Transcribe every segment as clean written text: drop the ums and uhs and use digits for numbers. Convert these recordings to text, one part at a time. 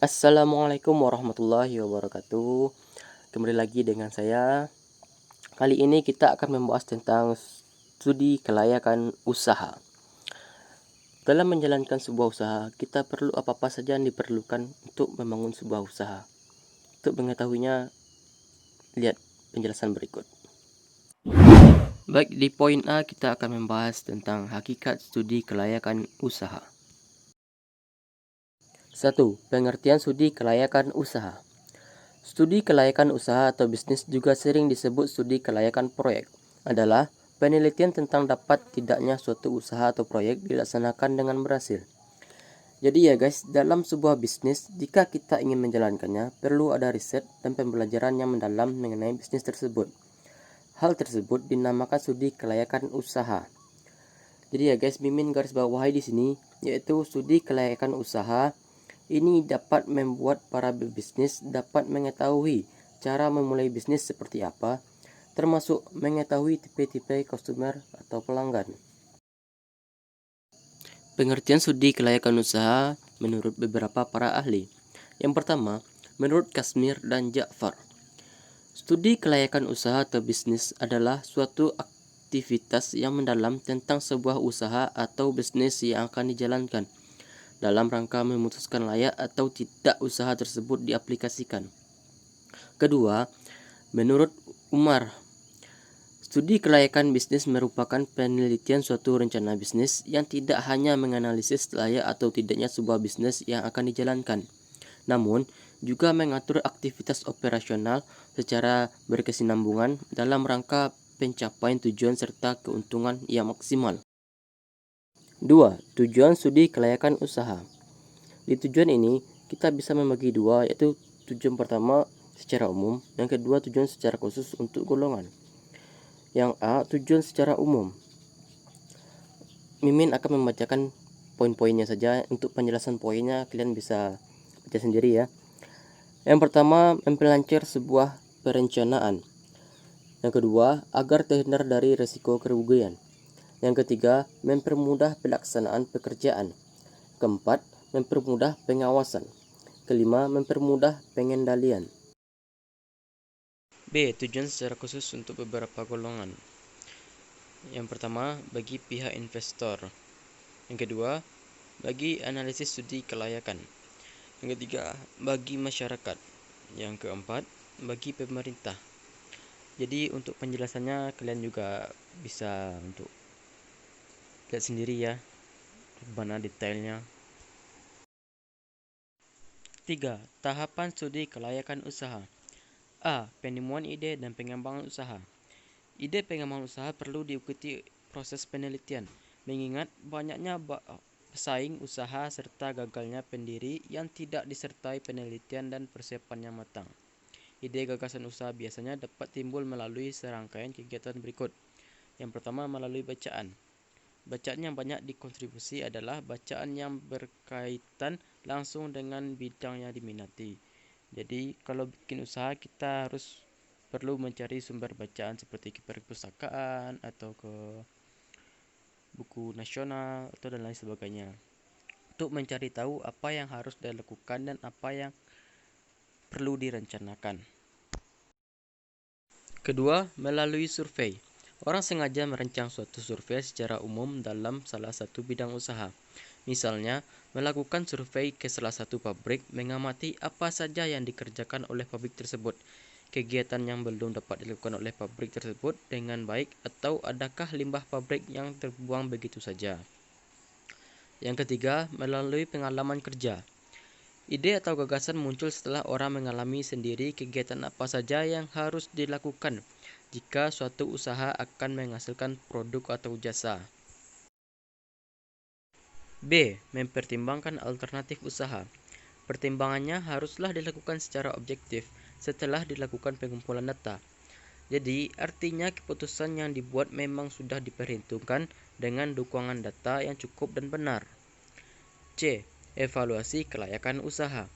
Assalamualaikum warahmatullahi wabarakatuh. Kembali lagi dengan saya. Kali ini kita akan membahas tentang studi kelayakan usaha. Dalam menjalankan sebuah usaha, kita perlu apa-apa saja yang diperlukan untuk membangun sebuah usaha. Untuk mengetahuinya, lihat penjelasan berikut. Baik, di poin A kita akan membahas tentang hakikat studi kelayakan usaha. 1. Pengertian studi kelayakan usaha. Studi kelayakan usaha atau bisnis, juga sering disebut studi kelayakan proyek, adalah penelitian tentang dapat tidaknya suatu usaha atau proyek dilaksanakan dengan berhasil. Jadi ya guys, dalam sebuah bisnis, jika kita ingin menjalankannya, perlu ada riset dan pembelajaran yang mendalam mengenai bisnis tersebut. Hal tersebut dinamakan studi kelayakan usaha. Jadi ya guys, Mimin garis bawahi di sini, yaitu studi kelayakan usaha ini dapat membuat para pebisnis dapat mengetahui cara memulai bisnis seperti apa, termasuk mengetahui tipe-tipe customer atau pelanggan. Pengertian studi kelayakan usaha menurut beberapa para ahli. Yang pertama, menurut Kasmir dan Ja'far, studi kelayakan usaha atau bisnis adalah suatu aktivitas yang mendalam tentang sebuah usaha atau bisnis yang akan dijalankan dalam rangka memutuskan layak atau tidak usaha tersebut diaplikasikan. Kedua, menurut Umar, studi kelayakan bisnis merupakan penelitian suatu rencana bisnis yang tidak hanya menganalisis layak atau tidaknya sebuah bisnis yang akan dijalankan, namun juga mengatur aktivitas operasional secara berkesinambungan dalam rangka pencapaian tujuan serta keuntungan yang maksimal. 2. Tujuan studi kelayakan usaha. Di tujuan ini, kita bisa membagi dua, yaitu tujuan pertama secara umum, yang kedua tujuan secara khusus untuk golongan. Yang A, tujuan secara umum. Mimin akan membacakan poin-poinnya saja. Untuk penjelasan poinnya kalian bisa baca sendiri ya. Yang pertama, memperlancar sebuah perencanaan. Yang kedua, agar terhindar dari risiko kerugian. Yang ketiga, mempermudah pelaksanaan pekerjaan. Keempat, mempermudah pengawasan. Kelima, mempermudah pengendalian. B. Tujuan secara khusus untuk beberapa golongan. Yang pertama, bagi pihak investor. Yang kedua, bagi analisis studi kelayakan. Yang ketiga, bagi masyarakat. Yang keempat, bagi pemerintah. Jadi untuk penjelasannya kalian juga bisa untuk lihat sendiri ya, mana detailnya. 3. Tahapan studi kelayakan usaha. A. Penemuan ide dan pengembangan usaha. Ide pengembangan usaha perlu diikuti proses penelitian, mengingat banyaknya pesaing usaha serta gagalnya pendiri yang tidak disertai penelitian dan persiapan yang matang. Ide gagasan usaha biasanya dapat timbul melalui serangkaian kegiatan berikut. Yang pertama, melalui bacaan. Bacaan yang banyak dikontribusi adalah bacaan yang berkaitan langsung dengan bidang yang diminati. Jadi kalau bikin usaha, kita harus perlu mencari sumber bacaan seperti ke perpustakaan atau ke buku nasional atau dan lain sebagainya, untuk mencari tahu apa yang harus dilakukan dan apa yang perlu direncanakan. Kedua, melalui survei. Orang sengaja merancang suatu survei secara umum dalam salah satu bidang usaha. Misalnya, melakukan survei ke salah satu pabrik, mengamati apa saja yang dikerjakan oleh pabrik tersebut, kegiatan yang belum dapat dilakukan oleh pabrik tersebut dengan baik, atau adakah limbah pabrik yang terbuang begitu saja. Yang ketiga, melalui pengalaman kerja. Ide atau gagasan muncul setelah orang mengalami sendiri kegiatan apa saja yang harus dilakukan jika suatu usaha akan menghasilkan produk atau jasa. B. Mempertimbangkan alternatif usaha. Pertimbangannya haruslah dilakukan secara objektif setelah dilakukan pengumpulan data. Jadi, artinya keputusan yang dibuat memang sudah diperhitungkan dengan dukungan data yang cukup dan benar. C. Evaluasi kelayakan usaha.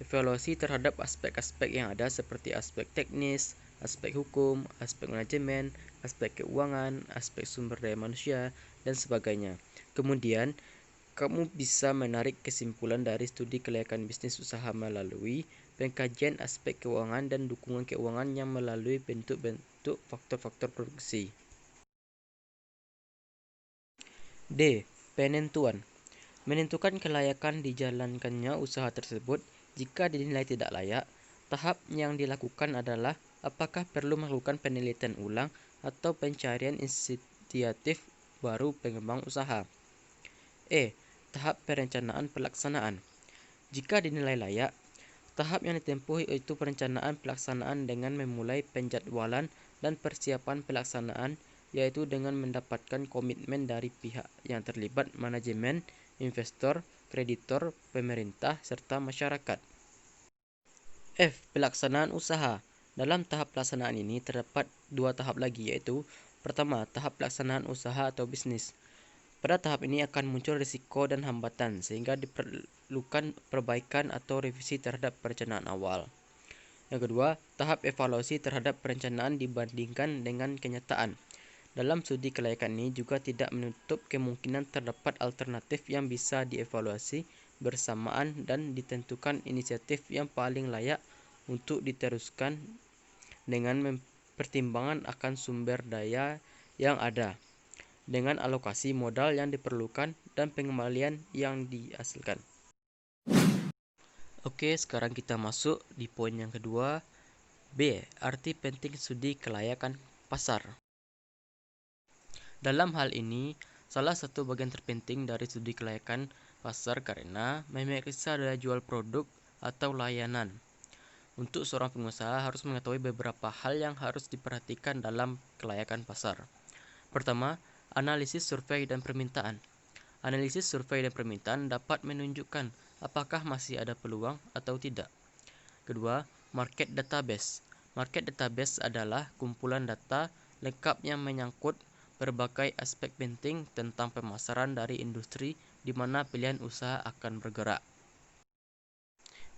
Evaluasi terhadap aspek-aspek yang ada seperti aspek teknis, aspek hukum, aspek manajemen, aspek keuangan, aspek sumber daya manusia, dan sebagainya. Kemudian, Kamu bisa menarik kesimpulan dari studi kelayakan bisnis usaha melalui pengkajian aspek keuangan dan dukungan keuangan yang melalui bentuk-bentuk faktor-faktor produksi. D. Penentuan. Menentukan kelayakan dijalankannya usaha tersebut. Jika dinilai tidak layak, tahap yang dilakukan adalah apakah perlu melakukan penelitian ulang atau pencarian inisiatif baru pengembang usaha. E. Tahap perencanaan pelaksanaan. Jika dinilai layak, tahap yang ditempuh yaitu perencanaan pelaksanaan dengan memulai penjadwalan dan persiapan pelaksanaan, yaitu dengan mendapatkan komitmen dari pihak yang terlibat, manajemen, investor, kreditor, pemerintah, serta masyarakat. F. Pelaksanaan usaha. Dalam tahap pelaksanaan ini terdapat dua tahap lagi, yaitu pertama, tahap pelaksanaan usaha atau bisnis. Pada tahap ini akan muncul risiko dan hambatan sehingga diperlukan perbaikan atau revisi terhadap perencanaan awal. Yang kedua, tahap evaluasi terhadap perencanaan dibandingkan dengan kenyataan. Dalam studi kelayakan ini juga tidak menutup kemungkinan terdapat alternatif yang bisa dievaluasi bersamaan dan ditentukan inisiatif yang paling layak untuk diteruskan dengan pertimbangan akan sumber daya yang ada, dengan alokasi modal yang diperlukan dan pengembalian yang dihasilkan. Oke, sekarang kita masuk di poin yang kedua. B. Arti penting studi kelayakan pasar. Dalam hal ini, salah satu bagian terpenting dari studi kelayakan pasar karena memeriksa daya jual produk atau layanan. Untuk seorang pengusaha harus mengetahui beberapa hal yang harus diperhatikan dalam kelayakan pasar. Pertama, analisis survei dan permintaan. Analisis survei dan permintaan dapat menunjukkan apakah masih ada peluang atau tidak. Kedua, market database. Market database adalah kumpulan data lengkap yang menyangkut berbagai aspek penting tentang pemasaran dari industri di mana pilihan usaha akan bergerak.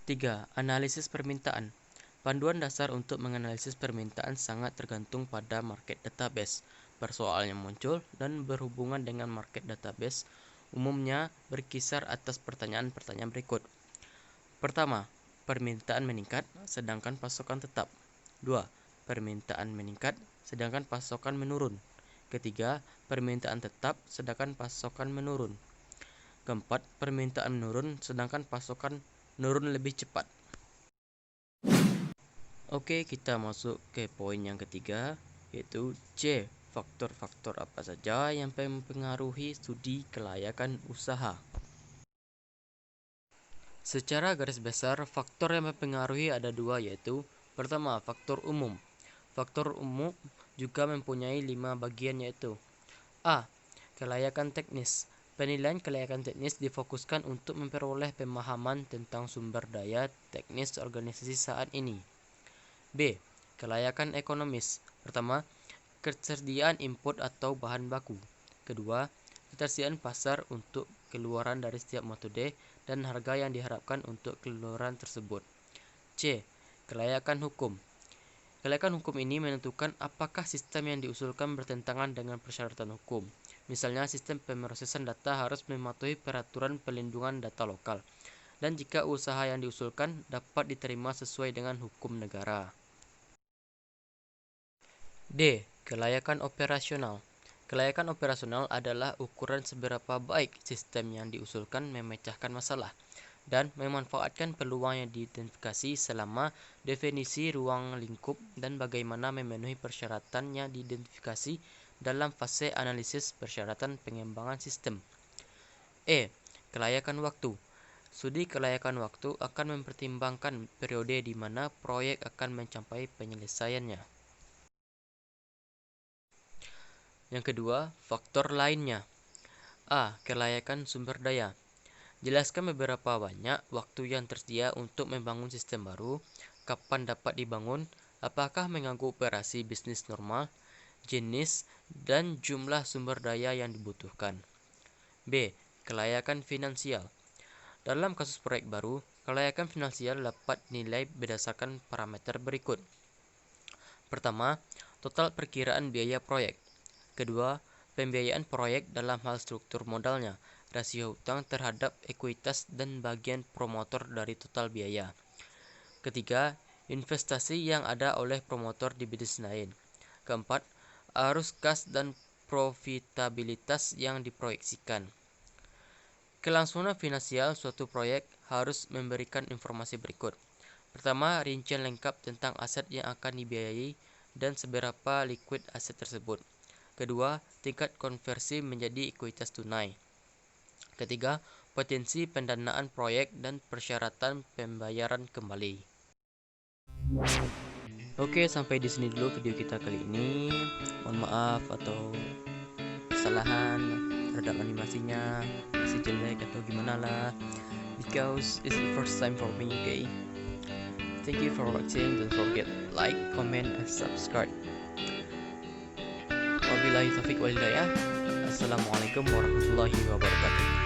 3. Analisis permintaan. Panduan dasar untuk menganalisis permintaan sangat tergantung pada market database. Persoalan yang muncul dan berhubungan dengan market database umumnya berkisar atas pertanyaan-pertanyaan berikut. Pertama, permintaan meningkat sedangkan pasokan tetap. 2. Permintaan meningkat sedangkan pasokan menurun. Ketiga, permintaan tetap sedangkan pasokan menurun. Keempat, permintaan menurun sedangkan pasokan menurun lebih cepat. Oke, kita masuk ke poin yang ketiga, yaitu C. Faktor-faktor apa saja yang mempengaruhi studi kelayakan usaha. Secara garis besar, faktor yang mempengaruhi ada dua, yaitu pertama, faktor umum. Faktor umum juga mempunyai 5 bagian, yaitu A. Kelayakan teknis. Penilaian kelayakan teknis difokuskan untuk memperoleh pemahaman tentang sumber daya teknis organisasi saat ini. B. Kelayakan ekonomis. Pertama, ketersediaan input atau bahan baku. Kedua, ketersediaan pasar untuk keluaran dari setiap metode dan harga yang diharapkan untuk keluaran tersebut. C. Kelayakan hukum. Kelayakan hukum ini menentukan apakah sistem yang diusulkan bertentangan dengan persyaratan hukum. Misalnya, sistem pemrosesan data harus mematuhi peraturan pelindungan data lokal, dan jika usaha yang diusulkan dapat diterima sesuai dengan hukum negara. D. Kelayakan operasional. Kelayakan operasional adalah ukuran seberapa baik sistem yang diusulkan memecahkan masalah dan memanfaatkan peluang yang diidentifikasi selama definisi ruang lingkup dan bagaimana memenuhi persyaratan yang diidentifikasi dalam fase analisis persyaratan pengembangan sistem. E. Kelayakan waktu. Studi kelayakan waktu akan mempertimbangkan periode di mana proyek akan mencapai penyelesaiannya. Yang kedua, faktor lainnya. A. Kelayakan sumber daya. Jelaskan beberapa banyak waktu yang tersedia untuk membangun sistem baru, kapan dapat dibangun, apakah mengganggu operasi bisnis normal, jenis, dan jumlah sumber daya yang dibutuhkan. B. Kelayakan finansial. Dalam kasus proyek baru, kelayakan finansial dapat dinilai berdasarkan parameter berikut. Pertama, total perkiraan biaya proyek. Kedua, pembiayaan proyek dalam hal struktur modalnya, rasio hutang terhadap ekuitas dan bagian promotor dari total biaya. Ketiga, investasi yang ada oleh promotor di bisnis lain. Keempat, arus kas dan profitabilitas yang diproyeksikan. Kelangsungan finansial suatu proyek harus memberikan informasi berikut. Pertama, rincian lengkap tentang aset yang akan dibiayai dan seberapa liquid aset tersebut. Kedua, tingkat konversi menjadi ekuitas tunai. Ketiga, potensi pendanaan proyek dan persyaratan pembayaran kembali. Oke, sampai di sini dulu video kita kali ini. Mohon maaf atau kesalahan terhadap animasinya masih jelek atau gimana lah, because it's the first time for me. Okay, thank you for watching. Don't forget like, comment, and subscribe. Wabillahi taufiq wal hidayah. Assalamualaikum warahmatullahi wabarakatuh.